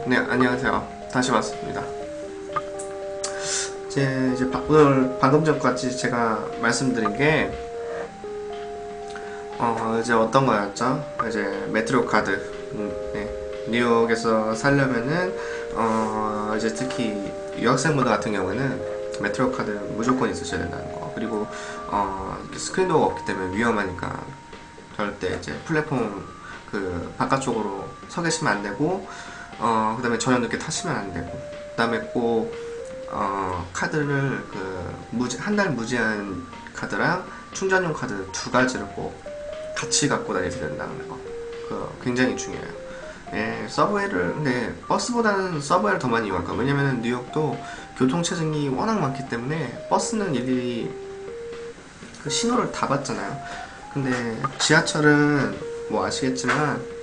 네, 안녕하세요. 다시 왔습니다. 오늘 방금 전까지 제가 말씀드린 게, 이제 어떤 거였죠? 이제 메트로 카드. 네. 뉴욕에서 살려면은, 이제 특히 유학생분들 같은 경우에는 메트로 카드 무조건 있으셔야 된다는 거. 그리고, 스크린도어가 없기 때문에 위험하니까 절대 이제 플랫폼 그 바깥쪽으로 서 계시면 안 되고, 그 다음에 저녁 늦게 타시면 안 되고, 그 다음에 꼭, 카드를 한 달 무제한 카드랑 충전용 카드 두 가지를 꼭 같이 갖고 다니셔야 된다는 거. 굉장히 중요해요. 예, 근데 버스보다는 서브웨이를 더 많이 이용할 거예요. 왜냐면은 뉴욕도 교통체증이 워낙 많기 때문에 버스는 일일이 그 신호를 다 받잖아요. 근데 지하철은 뭐 아시겠지만,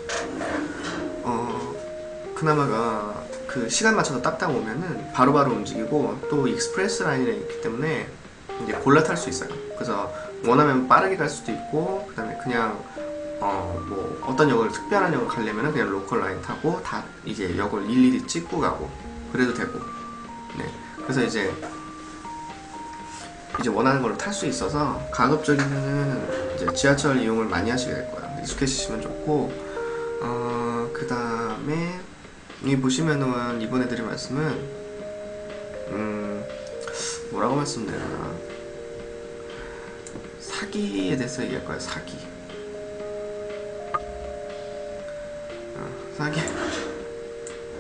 그나마가 그 시간 맞춰서 딱딱 오면은 바로바로 움직이고 또 익스프레스 라인에 있기 때문에 이제 골라 탈 수 있어요. 그래서 원하면 빠르게 갈 수도 있고, 그 다음에 그냥 뭐 어떤 역을 특별한 역을 가려면은 그냥 로컬 라인 타고 다 이제 역을 일일이 찍고 가고 그래도 되고. 네. 그래서 이제 원하는 걸로 탈 수 있어서 가급적이면은 이제 지하철 이용을 많이 하시게 될 거예요. 익숙해지시면 좋고, 그 다음에 여기 보시면은 이번에 드릴 말씀은 뭐라고 말씀드려나, 사기에 대해서 얘기할 거예요.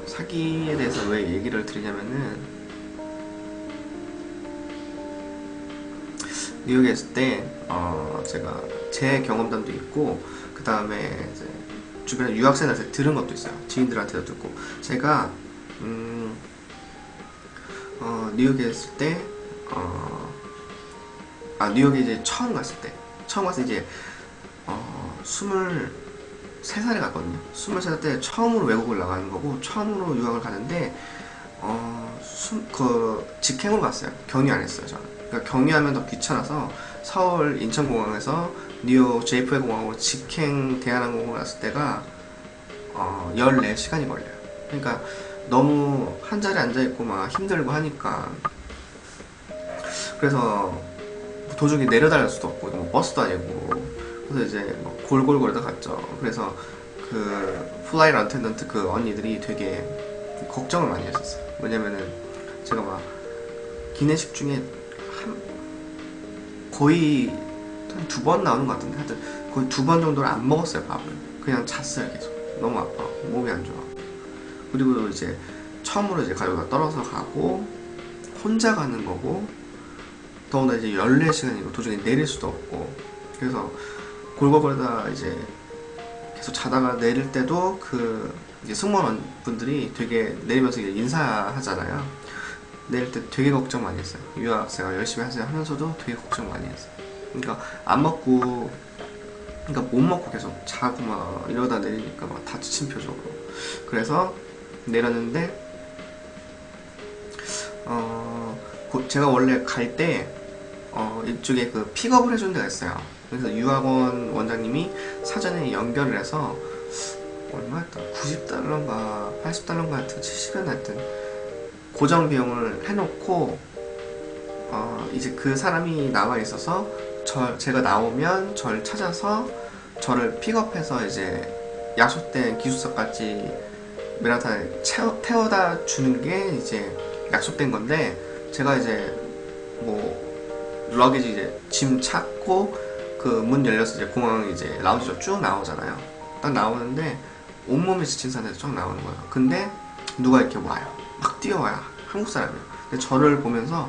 사기에 대해서 왜 얘기를 드리냐면은, 뉴욕에 있을 때 제가 제 경험담도 있고, 그 다음에 이제 주변에 유학생한테 들은 것도 있어요. 지인들한테도 듣고. 제가 뉴욕에 있을 때 뉴욕에 이제 처음 갔을 때 이제 23살에 갔거든요. 23살 때 처음으로 외국을 나가는 거고 처음으로 유학을 가는데 직행으로 갔어요. 경유 안 했어요. 저는. 그러니까 경유하면 더 귀찮아서 서울 인천공항에서 뉴욕 JFK 공항으로 직행 대한항공으로 갔을 때가 14시간이 걸려요. 그러니까 너무 한 자리에 앉아있고 막 힘들고 하니까, 그래서 도중에 내려달랄 수도 없고 뭐 버스도 아니고, 그래서 이제 뭐 골골거리다 갔죠. 그래서 그 플라이트 어텐던트 그 언니들이 되게 걱정을 많이 했었어요. 왜냐면은 제가 막 기내식 중에 거의 한 2번 나오는 것 같은데, 하여튼 거의 2번 정도를 안 먹었어요. 밥을 그냥 잤어요. 계속 너무 아파, 몸이 안 좋아. 그리고 이제 처음으로 이제 가족과 떨어져 가고 혼자 가는 거고, 더군다나 이제 14시간이고 도중에 내릴 수도 없고, 그래서 골골거리다 이제 계속 자다가 내릴 때도 그 이제 승무원 분들이 되게 내리면서 이제 인사하잖아요. 내릴 때 되게 걱정 많이 했어요. 유학생활 열심히 하세요 하면서도 되게 걱정 많이 했어요. 그러니까 못 먹고 계속 자고 막 이러다 내리니까 막 다 지친 표정으로. 그래서 내렸는데, 제가 원래 갈 때 이쪽에 그 픽업을 해주는 데가 있어요. 그래서 유학원 원장님이 사전에 연결을 해서 얼마였다, 90달러인가 80달러인가 하여튼 70원 하여튼 고정 비용을 해놓고, 이제 그 사람이 나와 있어서 제가 나오면 저를 찾아서 저를 픽업해서 이제 약속된 기숙사까지 맨하탄에 태워다 주는 게 이제 약속된 건데, 제가 이제 뭐 러기지 이제 짐 찾고 그 문 열려서 이제 공항 이제 라운지로 쭉 나오잖아요. 딱 나오는데 온몸이 지친 상태에서 쭉 나오는 거예요. 근데 누가 이렇게 와요. 막 뛰어와요. 한국 사람이에요. 근데 저를 보면서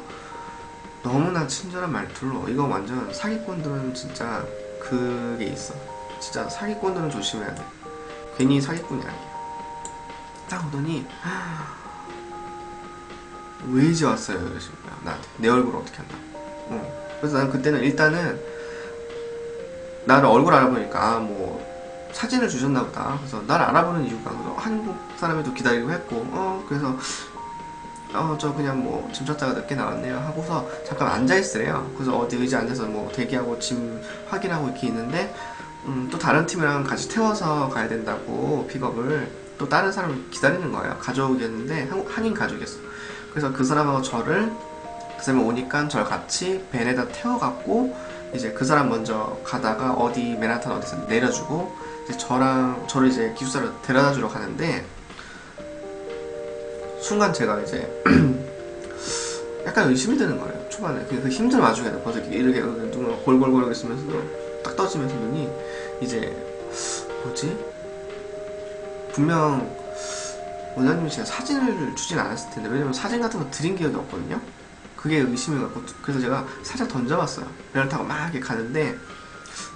너무나 친절한 말투로, 이거 완전 사기꾼들은 진짜 그게 있어. 진짜 사기꾼들은 조심해야 돼. 괜히 사기꾼이 아니에요. 딱 오더니 왜 이제 왔어요? 이러시는 거야. 나한테. 내 얼굴을 어떻게 한다고. 그래서 난 그때는 일단은 나를 얼굴 알아보니까 뭐 사진을 주셨나 보다. 그래서 나를 알아보는 이유가 한국 사람에도 기다리고 했고, 그래서 저 그냥 뭐 짐 찾다가 늦게 나왔네요 하고서 잠깐 앉아있으래요. 그래서 어디 의자 앉아서 뭐 대기하고 짐 확인하고 이렇게 있는데, 또 다른 팀이랑 같이 태워서 가야 된다고 픽업을. 또 다른 사람을 기다리는 거예요. 가족이었는데 한인 가족이었어. 그래서 그 사람하고 그 사람이 오니까 저를 같이 벤에다 태워갖고 이제 그 사람 먼저 가다가 어디 맨하탄 어디서 내려주고 이제 저를 이제 기숙사로 데려다 주러 가는데 순간 제가 이제 약간 의심이 드는 거예요. 초반에 그 힘든 와중에도 벌써 이렇게 눈을 골골골 있으면서도 딱 떠지면서 눈이 이제 뭐지? 분명 원장님이 제가 사진을 주진 않았을 텐데 왜냐면 사진 같은 거 드린 기억이 없거든요. 그게 의심이 갖고 그래서 제가 살짝 던져봤어요. 배를 타고 막 이렇게 가는데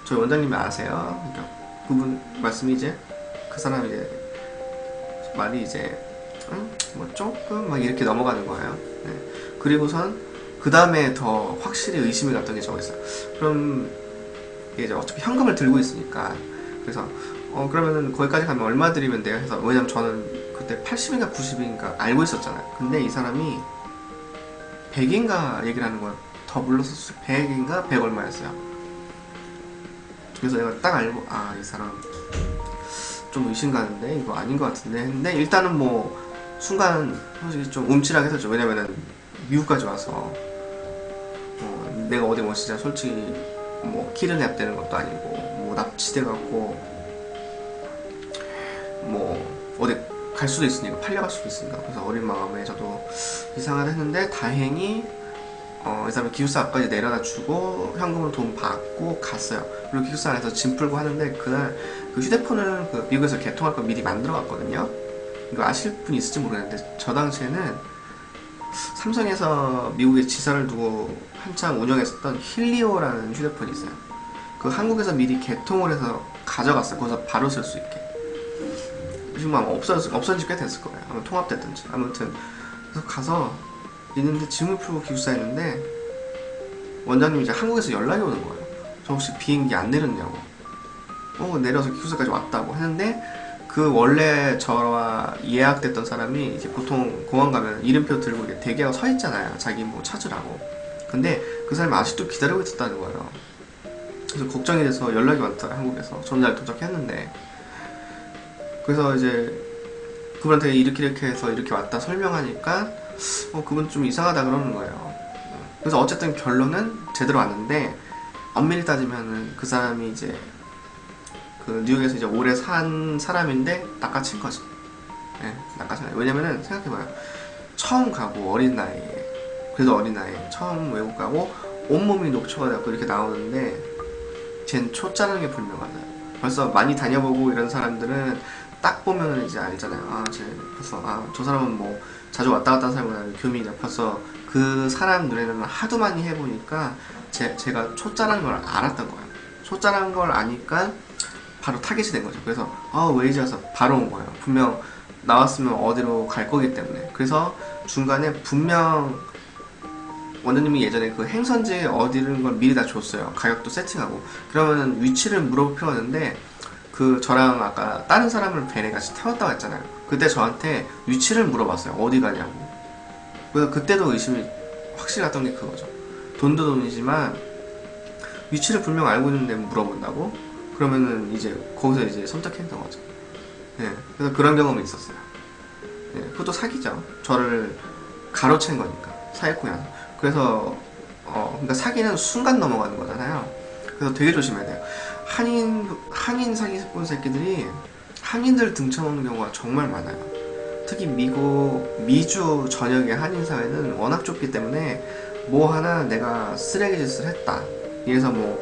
저희 원장님이 아세요? 그러니까 그분 말씀이 이제 그 사람이 이제 말이 이제 뭐 조금 막 이렇게 넘어가는 거예요. 네. 그리고선 그 다음에 더 확실히 의심이 갔던 게 저거 있어요. 그럼 이제 어차피 현금을 들고 있으니까 그래서 그러면은 거기까지 가면 얼마 드리면 돼요? 해서 왜냐면 저는 그때 80인가 90인가 알고 있었잖아요. 근데 이 사람이 100인가 얘기를 하는 걸 더 불렀었어요. 100인가 100 얼마였어요. 그래서 내가 딱 알고 이 사람 좀 의심 가는데 이거 아닌 것 같은데 근데 일단은 뭐 순간 솔직히 좀 움찔하게 했었죠. 왜냐면은 미국까지 와서 내가 어디 뭐 진짜 솔직히 뭐 키드냅되는 것도 아니고 뭐 납치돼갖고 뭐 어디 갈 수도 있으니까 팔려갈 수도 있으니까 그래서 어린 마음에 저도 이상하다 했는데 다행히 이 사람이 기숙사 앞까지 내려다 주고 현금으로 돈 받고 갔어요. 그리고 기숙사 안에서 짐 풀고 하는데 그날 그 휴대폰을 그 미국에서 개통할 거 미리 만들어 갔거든요. 이거 아실 분이 있을지 모르겠는데 저 당시에는 삼성에서 미국에 지사를 두고 한창 운영했었던 힐리오라는 휴대폰이 있어요. 그 한국에서 미리 개통을 해서 가져갔어요. 거기서 바로 쓸 수 있게. 지금 아마 없어진 지 꽤 됐을 거예요. 아마 통합됐든지. 아무튼 그래서 가서 있는데 짐을 풀고 기숙사에 있는데 원장님이 이제 한국에서 연락이 오는 거예요. 저 혹시 비행기 안 내렸냐고. 내려서 기숙사까지 왔다고 했는데 그 원래 저와 예약됐던 사람이 이제 보통 공항 가면 이름표 들고 이렇게 대기하고 서 있잖아요. 자기 뭐 찾으라고. 근데 그 사람이 아직도 기다리고 있었다는 거예요. 그래서 걱정이 돼서 연락이 왔더라. 한국에서 전날 도착했는데 그래서 이제 그분한테 이렇게 해서 이렇게 왔다 설명하니까 그분 좀 이상하다 그러는 거예요. 그래서 어쨌든 결론은 제대로 왔는데 엄밀히 따지면은 그 사람이 이제 그 뉴욕에서 이제 오래 산 사람인데 낚아친 거지. 네, 낚아친 거예요. 왜냐면은 생각해봐요. 처음 가고 어린 나이에 그래도 어린 나이에 처음 외국 가고 온몸이 녹초가 되고 이렇게 나오는데 쟨 초짜라는 게 분명하다. 벌써 많이 다녀보고 이런 사람들은 딱 보면 이제 알잖아요. 쟤 벌써 저 사람은 뭐 자주 왔다 갔다 하는 사람은 교민이야. 벌써 그 사람 눈에는 하도 많이 해보니까 제가 초짜라는 걸 알았던 거예요. 초짜라는 걸 아니까 바로 타겟이 된 거죠. 그래서 왜 이제 와서 바로 온 거예요. 분명 나왔으면 어디로 갈 거기 때문에. 그래서 중간에 분명 원장님이 예전에 그 행선지에 어디를 걸 미리 다 줬어요. 가격도 세팅하고. 그러면은 위치를 물어보는데 그 저랑 아까 다른 사람을 벤에 같이 태웠다고 했잖아요. 그때 저한테 위치를 물어봤어요. 어디 가냐고. 그래서 그때도 의심이 확실히 갔던 게 그거죠. 돈도 돈이지만 위치를 분명 알고 있는데 물어본다고? 그러면은 이제 거기서 이제 선택했던 거죠. 네, 그래서 그런 경험이 있었어요. 네, 그것도 사기죠. 저를 가로챈 거니까 사기꾼이라서. 그래서 그러니까 사기는 순간 넘어가는 거잖아요. 그래서 되게 조심해야 돼요. 한인 사기꾼 새끼들이 한인들 등쳐먹는 경우가 정말 많아요. 특히 미주 전역의 한인 사회는 워낙 좁기 때문에 뭐 하나 내가 쓰레기 짓을 했다. 이래서 뭐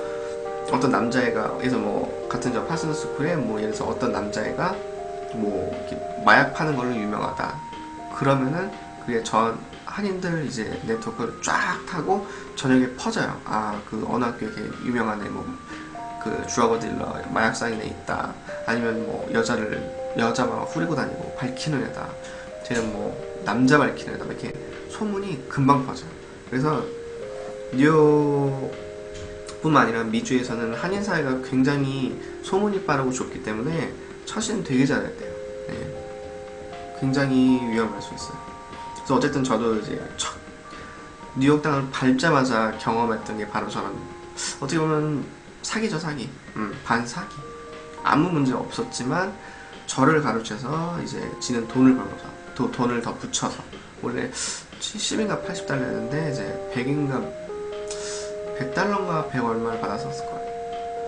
어떤 남자애가 그래서 뭐 같은 저 파슨스쿨에 뭐 예를 들어서 어떤 남자애가 뭐 이렇게 마약 파는 걸로 유명하다. 그러면은 그게 전 한인들 이제 네트워크를 쫙 타고 전역에 퍼져요. 그 어느 학교에 이렇게 유명한 애 뭐 그 주아버 딜러 마약 사인에 있다. 아니면 뭐 여자 막 후리고 다니고 밝히는 애다. 쟤는 뭐 남자 밝히는 애다. 이렇게 소문이 금방 퍼져요. 그래서 뉴욕뿐만 아니라 미주에서는 한인 사회가 굉장히 소문이 빠르고 좁기 때문에 처신 되게 잘해야 돼요. 네. 굉장히 위험할 수 있어요. 그래서 어쨌든 저도 이제 첫 뉴욕 땅을 밟자마자 경험했던 게 바로 저는 어떻게 보면 사기죠, 사기. 반사기. 아무 문제 없었지만 저를 가로채서 이제 지는 돈을 벌고서 돈을 더 붙여서 원래 70인가 80달러였는데 이제 100인가 100달러인가 100 얼마를 받았었을 거예요.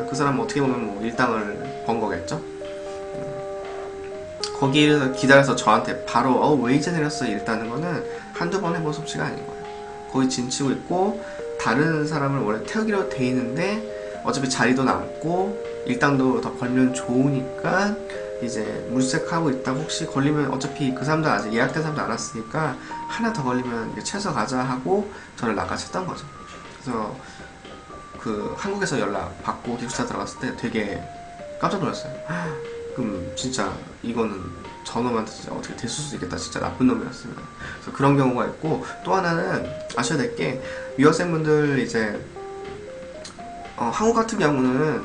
그 사람은 어떻게 보면 뭐 일당을 번 거겠죠. 거기에서 기다려서 저한테 바로 왜 이제 내렸어 이랬다는 거는 한두 번 해본 솜씨가 아닌 거예요. 거기 진치고 있고 다른 사람을 원래 태우기로 돼 있는데 어차피 자리도 남고 일당도 더 벌면 좋으니까 이제 물색하고 있다. 혹시 걸리면 어차피 그 사람들 아직 예약된 사람도 안 왔으니까 하나 더 걸리면 채서 가자 하고 저를 낚아챘던 거죠. 그래서 그 한국에서 연락 받고 기숙사 들어갔을 때 되게 깜짝 놀랐어요. 그럼 진짜 이거는 저놈한테 진짜 어떻게 됐을 수도 있겠다. 진짜 나쁜 놈이었습니다. 그래서 그런 경우가 있고, 또 하나는 아셔야 될 게 유학생분들 이제 한국 같은 경우는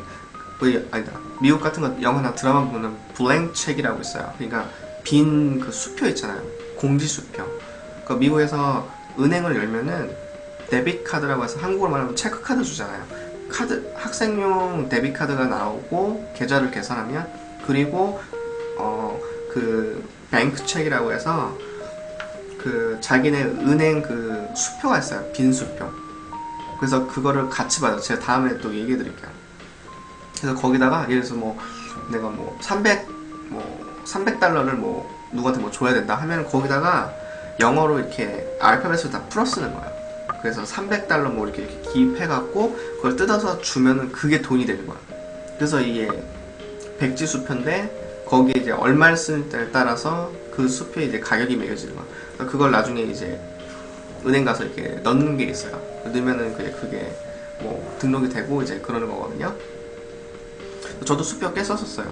아니다, 미국 같은 거 영화나 드라마 보면 블랭 책이라고 있어요. 그러니까 빈 그 수표 있잖아요. 공지 수표. 그 미국에서 은행을 열면은 데빗 카드라고 해서 한국어로 말하면 체크 카드 주잖아요. 학생용 데빗 카드가 나오고 계좌를 계산하면, 그리고 그 뱅크 책이라고 해서 그 자기네 은행 그 수표가 있어요. 빈 수표. 그래서 그거를 같이 받아요. 제가 다음에 또 얘기해 드릴게요. 그래서 거기다가 예를 들어서 뭐 내가 뭐 300달러를 뭐 누구한테 뭐 줘야 된다 하면 거기다가 영어로 이렇게 알파벳을 다 풀어 쓰는 거예요. 그래서 300달러 뭐 이렇게 기입해 갖고 그걸 뜯어서 주면은 그게 돈이 되는 거예요. 그래서 이게 백지 수표인데 거기에 이제 얼마를 쓰는 때에 따라서 그 수표에 이제 가격이 매겨지는 거예요. 그러니까 그걸 나중에 이제 은행 가서 이렇게 넣는 게 있어요. 넣으면은 그게 뭐 등록이 되고 이제 그러는 거거든요. 저도 수표 꽤 썼었어요.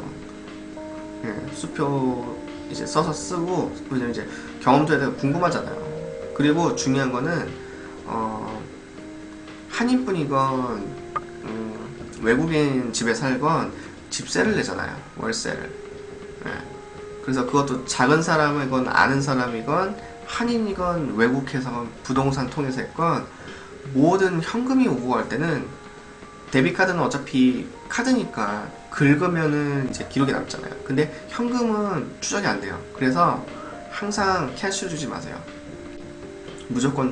네, 수표 이제 써서 쓰고, 왜냐면 이제 경험도에 대해 궁금하잖아요. 그리고 중요한 거는 한인분이건 외국인 집에 살건 집세를 내잖아요. 월세를. 네. 그래서 그것도 작은 사람이건 아는 사람이건 한인이건 외국에서 부동산 통해서 했건 모든 현금이 오고 갈 때는 데비카드는 어차피 카드니까 긁으면은 이제 기록이 남잖아요. 근데 현금은 추적이 안 돼요. 그래서 항상 캐시를 주지 마세요. 무조건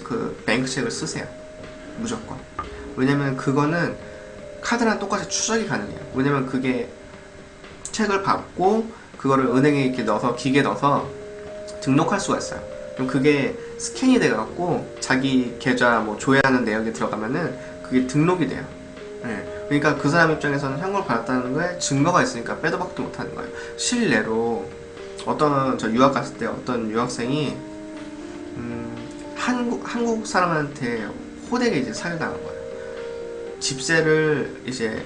그 뱅크 책을 쓰세요. 무조건. 왜냐면 그거는 카드랑 똑같이 추적이 가능해요. 왜냐면 그게 책을 받고 그거를 은행에 이렇게 넣어서 기계에 넣어서 등록할 수가 있어요. 그럼 그게 스캔이 돼갖고 자기 계좌 뭐 조회하는 내역에 들어가면은 그게 등록이 돼요. 네. 그러니까 그 사람 입장에서는 현금을 받았다는 거에 증거가 있으니까 빼도 박도 못하는 거예요. 실례로 저 유학 갔을 때 어떤 유학생이 한국 사람한테 호되게 이제 사기당한 거예요. 집세를 이제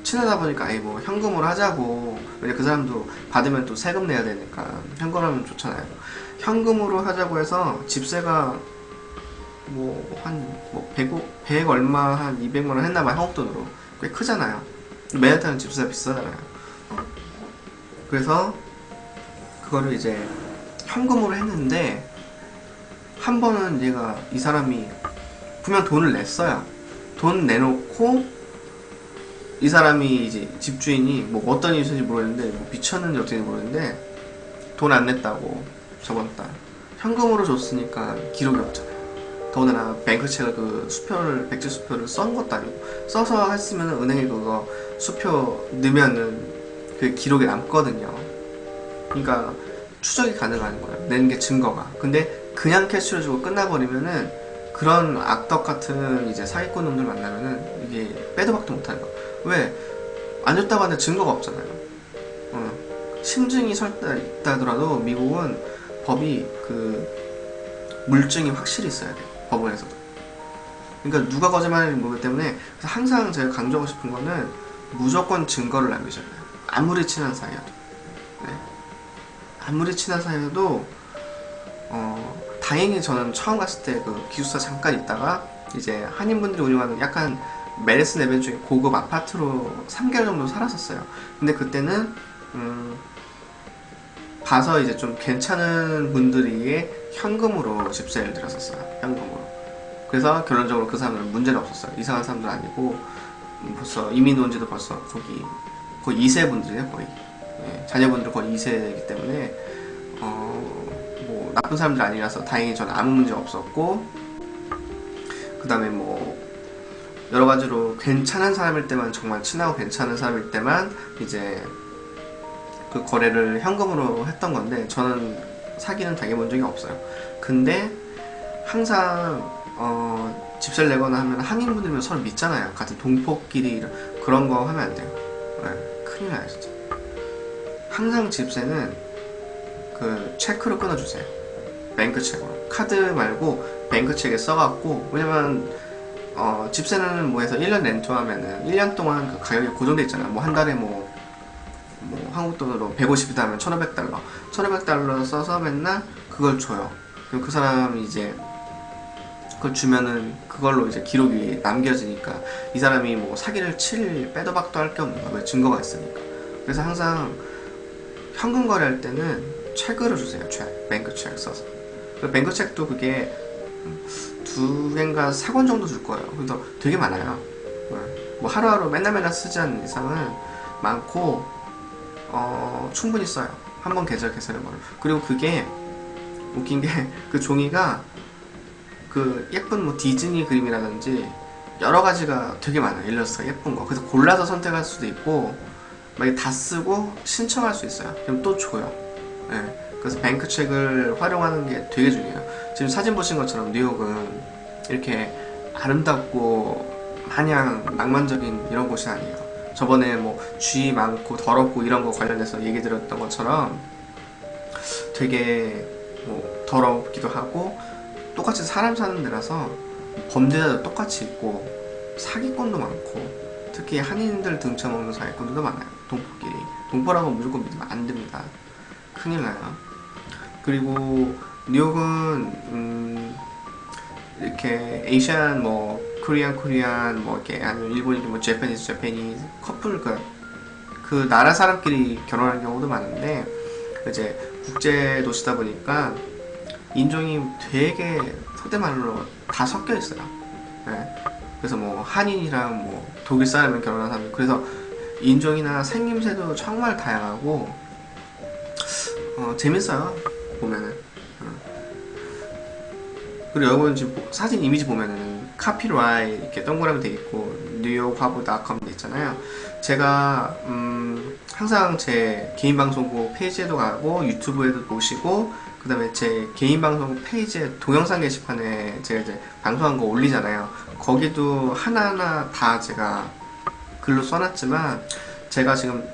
친하다 보니까 뭐 현금으로 하자고, 왜냐 그 사람도 받으면 또 세금 내야 되니까 현금으로 하면 좋잖아요. 현금으로 하자고 해서 집세가 한 100 얼마 한 200만원 했나봐요. 한국 돈으로. 꽤 크잖아요. 맨하탄은 집세가 비싸잖아요. 그래서 그거를 이제 현금으로 했는데 한 번은 이 사람이 분명 돈을 냈어요. 돈 내놓고 이 사람이 이제 집주인이 뭐 어떤 일인지 모르겠는데 뭐 미쳤는지 어떻게 모르겠는데 돈 안 냈다고 저번 달 현금으로 줬으니까 기록이 없잖아요. 더군다나 뱅크책을 그 수표를 백지 수표를 썬 것도 아니고, 써서 했으면 은행에 그거 수표 넣으면은 그 기록이 남거든요. 그러니까 추적이 가능한 거예요. 낸 게 증거가. 근데 그냥 캐시를 주고 끝나버리면은 그런 악덕 같은 이제 사기꾼 놈들 만나면은 이게 빼도 박도 못하는 거예요. 왜? 안 줬다고 하는데 증거가 없잖아요. 심증이 설사 있다 하더라도 미국은 법이 그 물증이 확실히 있어야 돼요. 법원에서도. 그러니까 누가 거짓말하는지 모르기 때문에, 그래서 항상 제가 강조하고 싶은 거는 무조건 증거를 남기셔야 돼요. 아무리 친한 사이여도. 네. 아무리 친한 사이여도 다행히 저는 처음 갔을 때 그 기숙사 잠깐 있다가 이제 한인분들이 운영하는 약간 메리슨 에벤 중에 고급 아파트로 3개월 정도 살았었어요. 근데 그때는 봐서 이제 좀 괜찮은 분들이 현금으로 집세를 들었었어요. 현금으로. 그래서 결론적으로 그 사람들은 문제는 없었어요. 이상한 사람들 아니고 벌써 이민 온 지도 벌써 거의 2세 분들이에요. 거의. 예, 자녀분들 거의 2세이기 때문에 뭐 나쁜 사람들 아니라서 다행히 저는 아무 문제 없었고, 그 다음에 뭐 여러 가지로 괜찮은 사람일 때만, 정말 친하고 괜찮은 사람일 때만 이제 그 거래를 현금으로 했던 건데, 저는 사기는 당해본 적이 없어요. 근데 항상 집세를 내거나 하면 한인분들이면 서로 믿잖아요. 같은 동포끼리 그런 거 하면 안 돼요. 네, 큰일 나요 진짜. 항상 집세는 그 체크로 끊어주세요. 뱅크 체크로. 카드 말고 뱅크 체크에 써갖고, 왜냐면 집세는 뭐 해서 1년 렌트하면은 1년 동안 그 가격이 고정돼 있잖아요. 뭐 한 달에 뭐 한국 돈으로 150이다 하면 1500달러 1500달러 써서 맨날 그걸 줘요. 그럼 그 사람이 이제 그걸 주면은 그걸로 이제 기록이 남겨지니까 이 사람이 뭐 사기를 칠 빼도 박도 할 게 없는 거야. 왜? 증거가 있으니까. 그래서 항상 현금 거래할 때는 체크를 주세요. 뱅크 체크 써서. 뱅크 체크도 그게 2개인가 3권 정도 줄 거예요. 그래서 되게 많아요. 뭐 하루하루 맨날 쓰지 않는 이상은 많고, 충분히 써요. 한번 계좌 개설해 버려. 그리고 그게 웃긴 게 그 종이가 그 예쁜 뭐 디즈니 그림이라든지 여러 가지가 되게 많아요. 일러스트가 예쁜 거. 그래서 골라서 선택할 수도 있고, 막 다 쓰고 신청할 수 있어요. 그럼 또 줘요. 네. 그래서 뱅크 책을 활용하는 게 되게 중요해요. 지금 사진 보신 것처럼 뉴욕은 이렇게 아름답고 마냥 낭만적인 이런 곳이 아니에요. 저번에 뭐 쥐 많고 더럽고 이런 거 관련해서 얘기 드렸던 것처럼 되게 뭐 더럽기도 하고, 똑같이 사람 사는 데라서 범죄자도 똑같이 있고 사기꾼도 많고, 특히 한인들 등쳐먹는 사기꾼들도 많아요. 동포끼리. 동포라고 무조건 믿으면 안 됩니다. 큰일 나요. 그리고 뉴욕은 이렇게 에이시안 뭐 코리안 뭐 이렇게, 아니면 일본인 뭐 재패니즈 커플 그 나라 사람끼리 결혼하는 경우도 많은데, 이제 국제 도시다 보니까 인종이 되게 속된 말로 다 섞여 있어요. 네. 그래서 뭐 한인이랑 뭐 독일 사람이랑 결혼한 사람, 그래서 인종이나 생김새도 정말 다양하고 재밌어요 보면은. 그리고 여러분 지금 사진 이미지 보면은 카피라이 이렇게 동그라미 돼 있고 뉴욕화보.com 돼 있잖아요. 제가 항상 제 개인 방송국 페이지에도 가고 유튜브에도 보시고, 그 다음에 제 개인 방송 페이지에 동영상 게시판에 제가 이제 방송한 거 올리잖아요. 거기도 하나하나 다 제가 글로 써놨지만, 제가 지금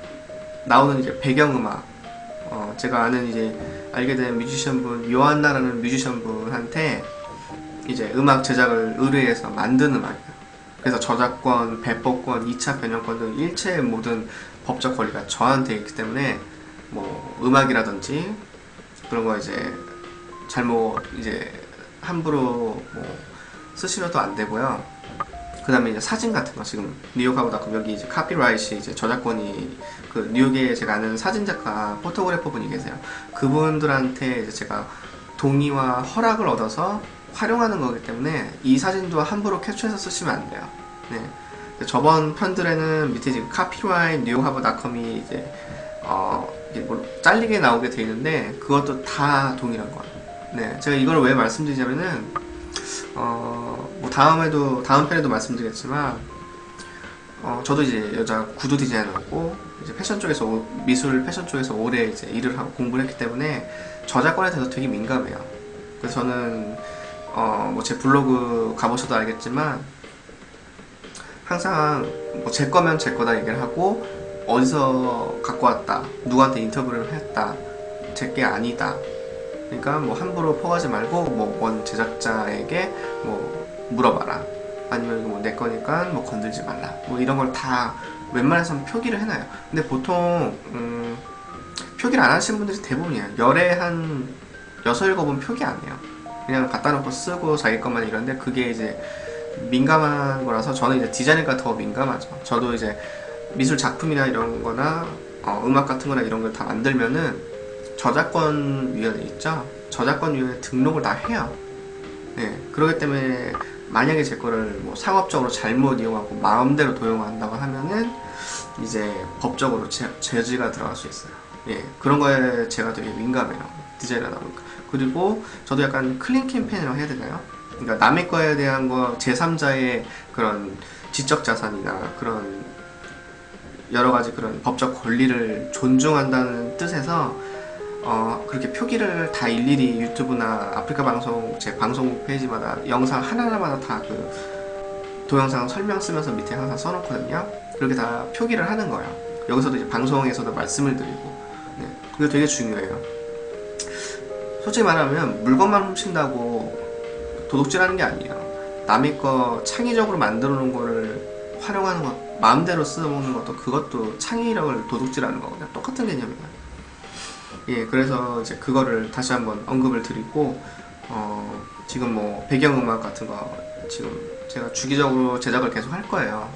나오는 이제 배경음악, 제가 아는 이제 알게 된 뮤지션분 요한나라는 뮤지션분한테 이제 음악 제작을 의뢰해서 만든 음악이에요. 그래서 저작권, 배법권, 2차 변형권 등 일체의 모든 법적 권리가 저한테 있기 때문에 뭐 음악이라든지 그런 거 이제 잘못 이제 함부로 뭐 쓰시면도 안 되고요. 그 다음에 이제 사진 같은 거, 지금 뉴욕하고 여기 이제 카피라이트 이제 저작권이 그 뉴욕에 제가 아는 사진작가 포토그래퍼 분이 계세요. 그분들한테 이제 제가 동의와 허락을 얻어서 활용하는 거기 때문에 이 사진도 함부로 캡처해서 쓰시면 안 돼요. 네. 저번 편들에는 밑에 지금 카피라이트 뉴욕하버.com이 이제 이게 뭐 잘리게 나오게 돼 있는데, 그것도 다 동일한 거예요. 네. 제가 이걸 왜 말씀드리냐면은 뭐 다음 편에도 말씀드리겠지만, 저도 이제 여자 구두 디자이너고 이제 패션 쪽에서 미술 패션 쪽에서 오래 이제 일을 하고 공부를 했기 때문에 저작권에 대해서 되게 민감해요. 그래서 저는 뭐 제 블로그 가보셔도 알겠지만 항상 뭐 제 거면 제 거다 얘기를 하고, 어디서 갖고 왔다, 누구한테 인터뷰를 했다, 제 게 아니다. 그러니까 뭐 함부로 포가지 말고 뭐 원 제작자에게 뭐 물어봐라, 아니면 이거 뭐 내 거니까 뭐 건들지 말라, 뭐 이런 걸 다 웬만해서는 표기를 해놔요. 근데 보통 표기를 안 하시는 분들이 대부분이에요. 열에 한 6, 7번 표기 안 해요. 그냥 갖다 놓고 쓰고 자기 것만 이런데, 그게 이제 민감한 거라서 저는 이제 디자이너가 더 민감하죠. 저도 이제 미술 작품이나 이런 거나 음악 같은 거나 이런 걸 다 만들면은 저작권 위원회 있죠? 저작권 위원회 등록을 다 해요. 네, 그렇기 때문에 만약에 제 거를 뭐 상업적으로 잘못 이용하고 마음대로 도용한다고 하면은 이제 법적으로 제지가 들어갈 수 있어요. 예, 그런 거에 제가 되게 민감해요. 디자인을 하다 보니까. 그리고 저도 약간 클린 캠페인이라고 해야 되나요? 그러니까 남의 거에 대한 거 제3자의 그런 지적 자산이나 그런 여러 가지 그런 법적 권리를 존중한다는 뜻에서 그렇게 표기를 다 일일이 유튜브나 아프리카 방송 제 방송국 페이지마다 영상 하나하나마다 다 그 동영상 설명 쓰면서 밑에 항상 써놓거든요. 그렇게 다 표기를 하는 거예요. 여기서도 이제 방송에서도 말씀을 드리고, 네, 그게 되게 중요해요. 솔직히 말하면 물건만 훔친다고 도둑질하는 게 아니에요. 남의 거 창의적으로 만들어 놓은 거를 활용하는 것, 마음대로 써먹는 것도 그것도 창의력을 도둑질하는 거거든요. 똑같은 개념이에요. 예, 그래서 이제 그거를 다시 한번 언급을 드리고, 지금 뭐 배경음악 같은 거 지금 제가 주기적으로 제작을 계속 할 거예요.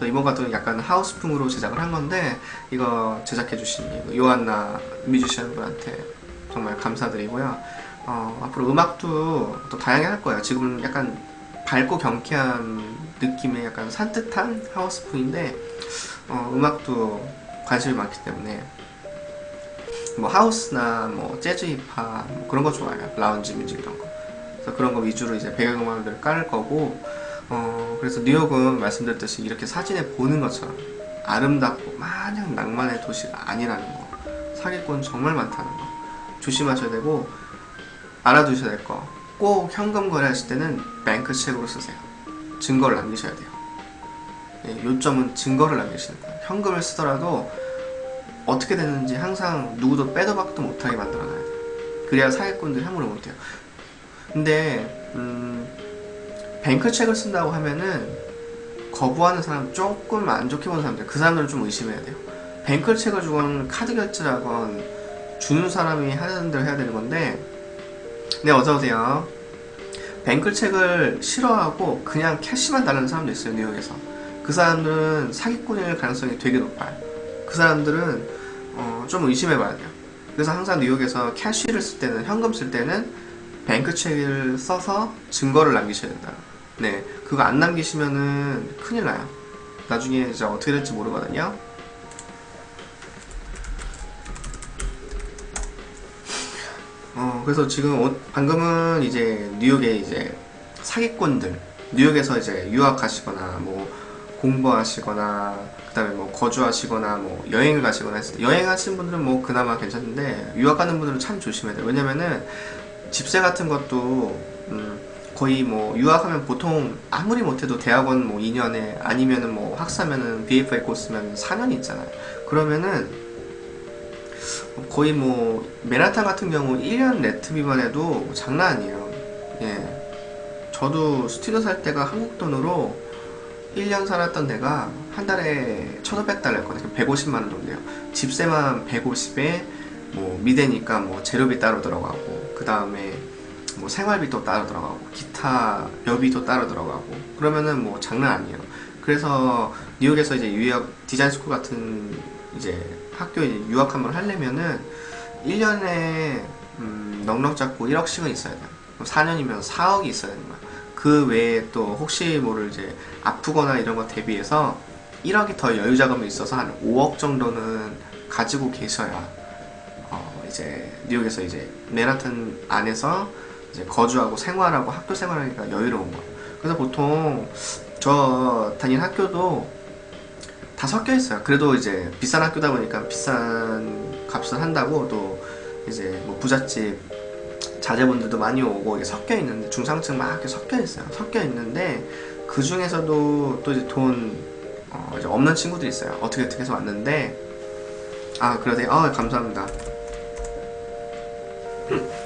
이번 같은 약간 하우스풍으로 제작을 한 건데, 이거 제작해주신 요한나 뮤지션 분한테 정말 감사드리고요. 앞으로 음악도 또 다양하게 할 거예요. 지금 약간 밝고 경쾌한 느낌의 약간 산뜻한 하우스풍인데, 음악도 관심이 많기 때문에 뭐 하우스나 뭐 재즈 힙합 뭐 그런 거 좋아해요. 라운지 뮤직 이런 거. 그래서 그런 거 위주로 이제 배경음악을 깔을 거고, 그래서 뉴욕은 말씀드렸듯이 이렇게 사진에 보는 것처럼 아름답고 마냥 낭만의 도시가 아니라는 거, 사기꾼 정말 많다는 거 조심하셔야 되고, 알아두셔야 될 거, 꼭 현금 거래하실 때는 뱅크 체크로 쓰세요. 증거를 남기셔야 돼요. 예, 요점은 증거를 남기시는 거예요. 현금을 쓰더라도 어떻게 되는지 항상 누구도 빼도 박도 못하게 만들어놔야 돼요. 그래야 사기꾼들이 함부로 못해요. 근데 뱅크 체크를 쓴다고 하면은 거부하는 사람, 조금 안 좋게 보는 사람들, 그 사람들은 좀 의심해야 돼요. 뱅크 체크를 주건 카드 결제라건 주는 사람이 하는 대로 해야 되는 건데, 네, 어서오세요. 뱅크 체크를 싫어하고 그냥 캐시만 달라는 사람도 있어요, 뉴욕에서. 그 사람들은 사기꾼일 가능성이 되게 높아요. 그 사람들은 좀 의심해봐야 돼요. 그래서 항상 뉴욕에서 캐시를 쓸 때는, 현금 쓸 때는 뱅크 체크를 써서 증거를 남기셔야 된다. 네, 그거 안 남기시면은 큰일 나요. 나중에 이제 어떻게 될지 모르거든요. 그래서 지금 방금은 이제 뉴욕에 이제 사기꾼들, 뉴욕에서 이제 유학하시거나 뭐 공부하시거나 그 다음에 뭐 거주하시거나 뭐 여행을 가시거나 했을 때, 여행하시는 분들은 뭐 그나마 괜찮은데 유학 가는 분들은 참 조심해야 돼요. 왜냐면은 집세 같은 것도 거의 뭐 유학하면 보통 아무리 못해도 대학원 뭐 2년에, 아니면은 뭐 학사면은 BFA 코스면 4년 있잖아요. 그러면은 거의 뭐 맨하탄 같은 경우 1년 네트비만 해도 장난 아니에요. 예, 저도 스튜디오 살 때가 한국 돈으로 1년 살았던 데가 한 달에 1,500달러 였거든요. 150만원 정도요. 집세만 150에 뭐 미대니까 뭐 재료비 따로 들어가고, 그 다음에 뭐 생활비 또 따로 들어가고, 기타 여비도 따로 들어가고, 그러면은 뭐 장난 아니에요. 그래서 뉴욕에서 이제 유학 디자인 스쿨 같은 이제 학교에 이제 유학 한번 하려면은 1년에 넉넉 잡고 1억씩은 있어야 돼요. 4년이면 4억이 있어야 되는 거야. 그 외에 또 혹시 모를 이제 아프거나 이런 거 대비해서 1억이 더 여유 자금이 있어서 한 5억 정도는 가지고 계셔야 이제 뉴욕에서 이제 맨하탄 안에서 이제 거주하고 생활하고 학교 생활하기가 여유로운 거예요. 그래서 보통 저 다닌 학교도 다 섞여 있어요. 그래도 이제 비싼 학교다 보니까 비싼 값을 한다고, 또 이제 뭐 부잣집 자제분들도 많이 오고 이게 섞여 있는데, 중상층 막 이렇게 섞여 있어요. 섞여 있는데 그 중에서도 또 이제 돈 이제 없는 친구들이 있어요. 어떻게 해서 왔는데, 그러세요. 감사합니다.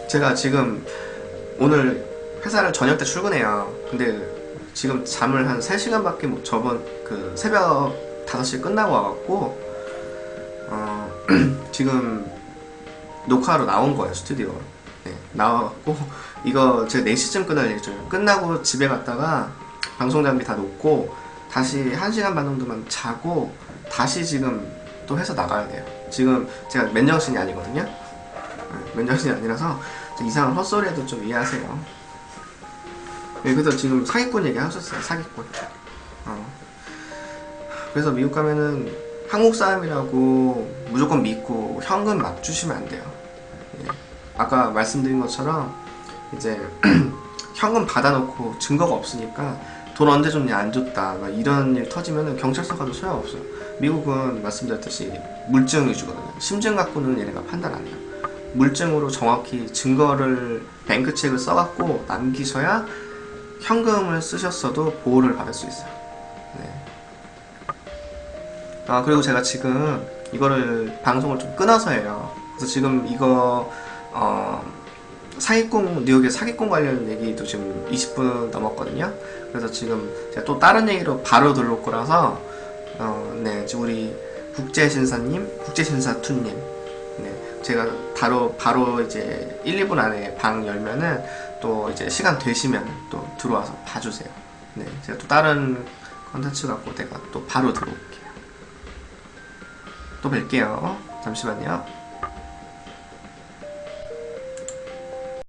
제가 지금 오늘 회사를 저녁 때 출근해요. 근데 지금 잠을 한 3시간밖에 못, 저번 그 새벽 5시 끝나고 와갖고 지금 녹화하러 나온 거예요, 스튜디오. 네, 나와갖고 이거 제가 4시쯤 끝날 예정이에요. 끝나고 집에 갔다가 방송 장비 다 놓고 다시 1시간 반 정도만 자고 다시 지금 또 회사 나가야 돼요. 지금 제가 맨정신이 아니거든요. 네, 맨정신이 아니라서 이상한 헛소리해도 좀 이해하세요. 네, 그래서 지금 사기꾼 얘기 하셨어요. 사기꾼. 그래서 미국 가면은 한국 사람이라고 무조건 믿고 현금 막 주시면 안 돼요. 예. 아까 말씀드린 것처럼 이제 현금 받아놓고 증거가 없으니까 돈 언제 줬냐 안 줬다 막 이런 일 터지면 경찰서 가도 소용없어요. 미국은 말씀드렸듯이 물증 위주거든요. 심증 갖고는 얘네가 판단 안 해요. 물증으로 정확히 증거를 뱅크책을 써갖고 남기셔야 현금을 쓰셨어도 보호를 받을 수 있어요. 네. 그리고 제가 지금 이거를 방송을 좀 끊어서 해요. 그래서 지금 이거 사기꾼, 뉴욕의 사기꾼 관련 얘기도 지금 20분 넘었거든요. 그래서 지금 제가 또 다른 얘기로 바로 들어올 거라서 네, 지금 우리 국제신사님, 국제신사2님, 네, 제가 바로 이제 1, 2분 안에 방 열면은 또 이제 시간 되시면 또 들어와서 봐주세요. 네, 제가 또 다른 컨텐츠 갖고 내가 또 바로 들어올게요. 또 뵐게요. 잠시만요.